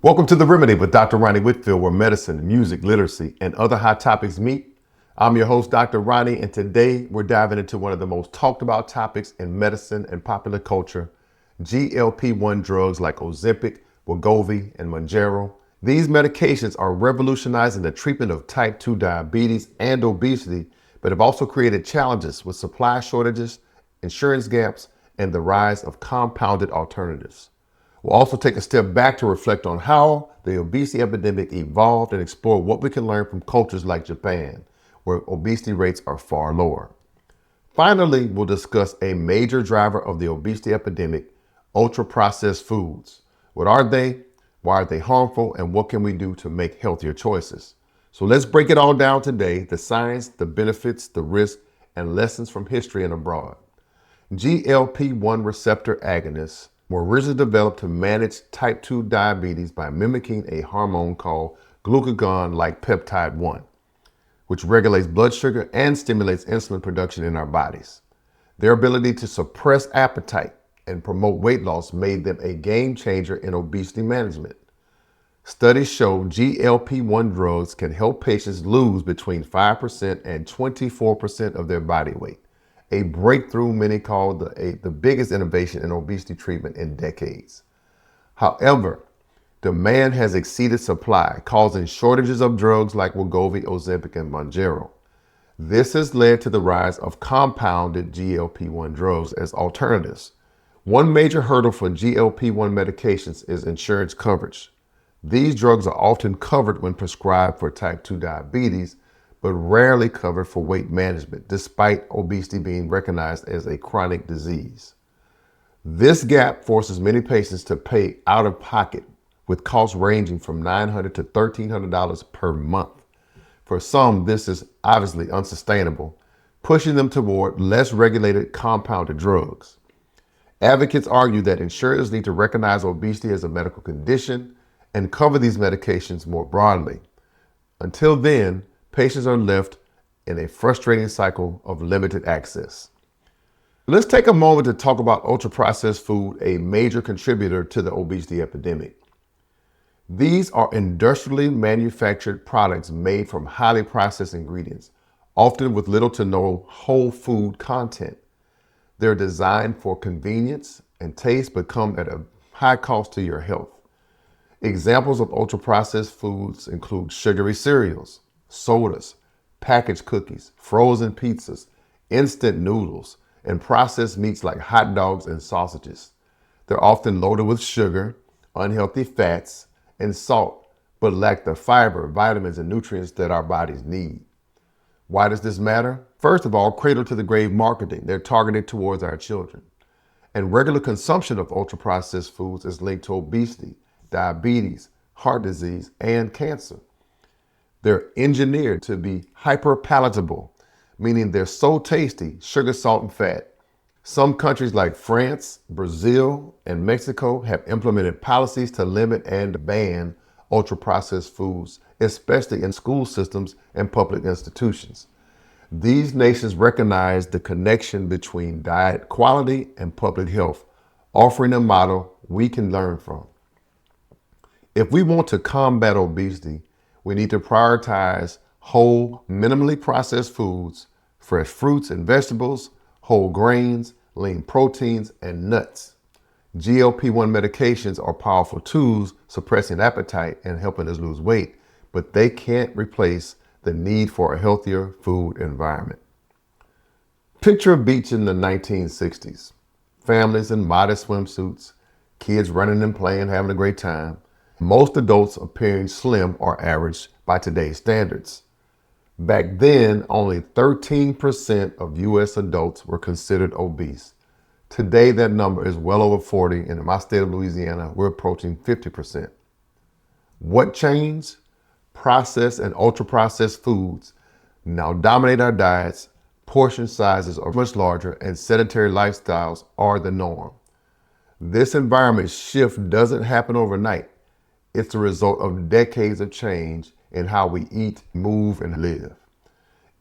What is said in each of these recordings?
Welcome to The Remedy with Dr. Rani Whitfield, where medicine, music, literacy, and other hot topics meet. I'm your host, Dr. Rani, and today we're diving into one of the most talked about topics in medicine and popular culture, GLP-1 drugs like Ozempic, Wegovy, and Mounjaro. These medications are revolutionizing the treatment of type 2 diabetes and obesity, but have also created challenges with supply shortages, insurance gaps, and the rise of compounded alternatives. We'll also take a step back to reflect on how the obesity epidemic evolved and explore what we can learn from cultures like Japan, where obesity rates are far lower. Finally, we'll discuss a major driver of the obesity epidemic, ultra-processed foods. What are they? Why are they harmful? And what can we do to make healthier choices? So let's break it all down today: the science, the benefits, the risks, and lessons from history and abroad. GLP-1 receptor agonists were originally developed to manage type 2 diabetes by mimicking a hormone called glucagon-like peptide 1, which regulates blood sugar and stimulates insulin production in our bodies. Their ability to suppress appetite and promote weight loss made them a game changer in obesity management. Studies show GLP-1 drugs can help patients lose between 5% and 24% of their body weight, a breakthrough many call the biggest innovation in obesity treatment in decades. However, demand has exceeded supply, causing shortages of drugs like Wegovy, Ozempic, and Mounjaro. This has led to the rise of compounded GLP-1 drugs as alternatives. One major hurdle for GLP-1 medications is insurance coverage. These drugs are often covered when prescribed for type 2 diabetes, but rarely covered for weight management, despite obesity being recognized as a chronic disease. This gap forces many patients to pay out of pocket, with costs ranging from $900 to $1,300 per month. For some, this is obviously unsustainable, pushing them toward less regulated compounded drugs. Advocates argue that insurers need to recognize obesity as a medical condition and cover these medications more broadly. Until then, patients are left in a frustrating cycle of limited access. Let's take a moment to talk about ultra-processed food, a major contributor to the obesity epidemic. These are industrially manufactured products made from highly processed ingredients, often with little to no whole food content. They're designed for convenience and taste, but come at a high cost to your health. Examples of ultra-processed foods include sugary cereals, sodas, packaged cookies, frozen pizzas, instant noodles, and processed meats like hot dogs and sausages. They're often loaded with sugar, unhealthy fats, and salt, but lack the fiber, vitamins, and nutrients that our bodies need. Why does this matter? First of all, cradle to the grave marketing. They're targeted towards our children. And regular consumption of ultra-processed foods is linked to obesity, diabetes, heart disease, and cancer. They're engineered to be hyper-palatable, meaning they're so tasty, sugar, salt, and fat. Some countries like France, Brazil, and Mexico have implemented policies to limit and ban ultra-processed foods, especially in school systems and public institutions. These nations recognize the connection between diet quality and public health, offering a model we can learn from. If we want to combat obesity, we need to prioritize whole, minimally processed foods, fresh fruits and vegetables, whole grains, lean proteins, and nuts. GLP-1 medications are powerful tools suppressing appetite and helping us lose weight, but they can't replace the need for a healthier food environment. Picture a beach in the 1960s. Families in modest swimsuits, kids running and playing, having a great time. Most adults appearing slim or average by today's standards. Back then, only 13% of U.S. adults were considered obese. Today, that number is well over 40, and in my state of Louisiana, we're approaching 50%. What changed? Processed and ultra-processed foods now dominate our diets, portion sizes are much larger, and sedentary lifestyles are the norm. This environment shift doesn't happen overnight. It's the result of decades of change in how we eat, move, and live.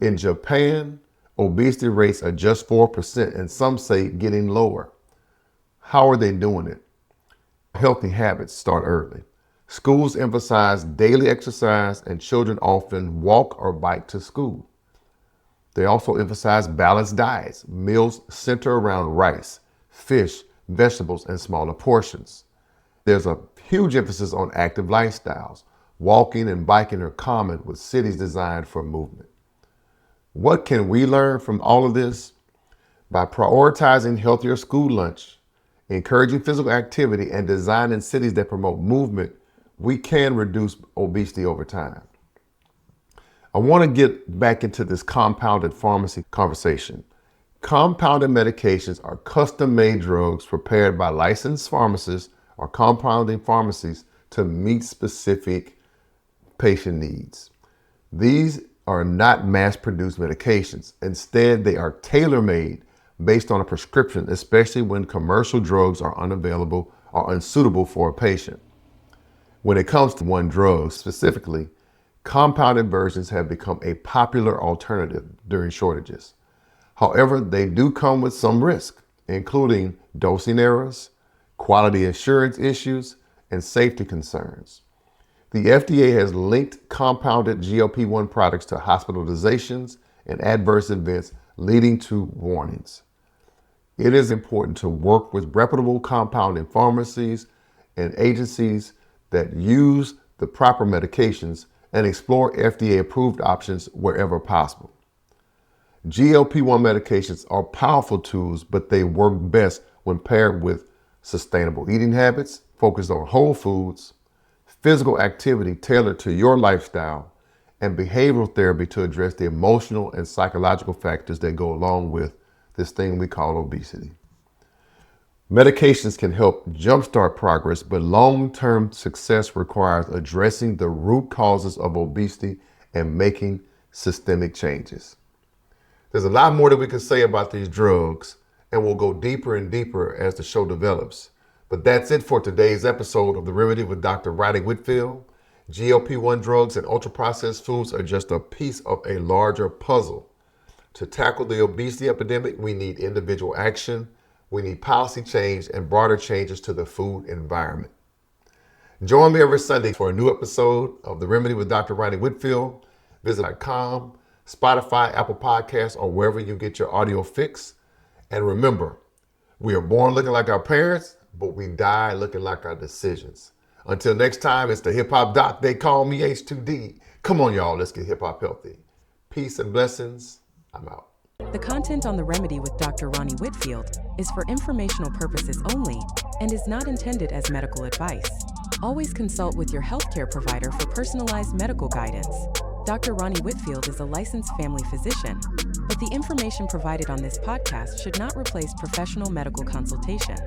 In Japan, obesity rates are just 4%, and some say getting lower. How are they doing it? Healthy habits start early. Schools emphasize daily exercise, and children often walk or bike to school. They also emphasize balanced diets. Meals center around rice, fish, vegetables, and smaller portions. There's a huge emphasis on active lifestyles. Walking and biking are common with cities designed for movement. What can we learn from all of this? By prioritizing healthier school lunch, encouraging physical activity, and designing cities that promote movement, we can reduce obesity over time. I want to get back into this compounded pharmacy conversation. Compounded medications are custom-made drugs prepared by licensed pharmacists or compounding pharmacies to meet specific patient needs. These are not mass-produced medications. Instead, they are tailor-made based on a prescription, especially when commercial drugs are unavailable or unsuitable for a patient. When it comes to one drug specifically, compounded versions have become a popular alternative during shortages. However, they do come with some risk, including dosing errors, quality assurance issues, and safety concerns. The FDA has linked compounded GLP-1 products to hospitalizations and adverse events, leading to warnings. It is important to work with reputable compounding pharmacies and agencies that use the proper medications and explore FDA-approved options wherever possible. GLP-1 medications are powerful tools, but they work best when paired with sustainable eating habits, focused on whole foods, physical activity tailored to your lifestyle, and behavioral therapy to address the emotional and psychological factors that go along with this thing we call obesity. Medications can help jumpstart progress, but long-term success requires addressing the root causes of obesity and making systemic changes. There's a lot more that we can say about these drugs, and we'll go deeper and deeper as the show develops. But that's it for today's episode of The Remedy with Dr. Rani Whitfield. GLP-1 drugs and ultra-processed foods are just a piece of a larger puzzle. To tackle the obesity epidemic, we need individual action, we need policy change, and broader changes to the food environment. Join me every Sunday for a new episode of The Remedy with Dr. Rani Whitfield. Visit .com, Spotify, Apple Podcasts, or wherever you get your audio fix. And remember, we are born looking like our parents, but we die looking like our decisions. Until next time, it's the hip hop doc. They call me H2D. Come on, y'all. Let's get hip hop healthy. Peace and blessings. I'm out. The content on The Remedy with Dr. Rani Whitfield is for informational purposes only and is not intended as medical advice. Always consult with your healthcare provider for personalized medical guidance. Dr. Rani Whitfield is a licensed family physician, but the information provided on this podcast should not replace professional medical consultation.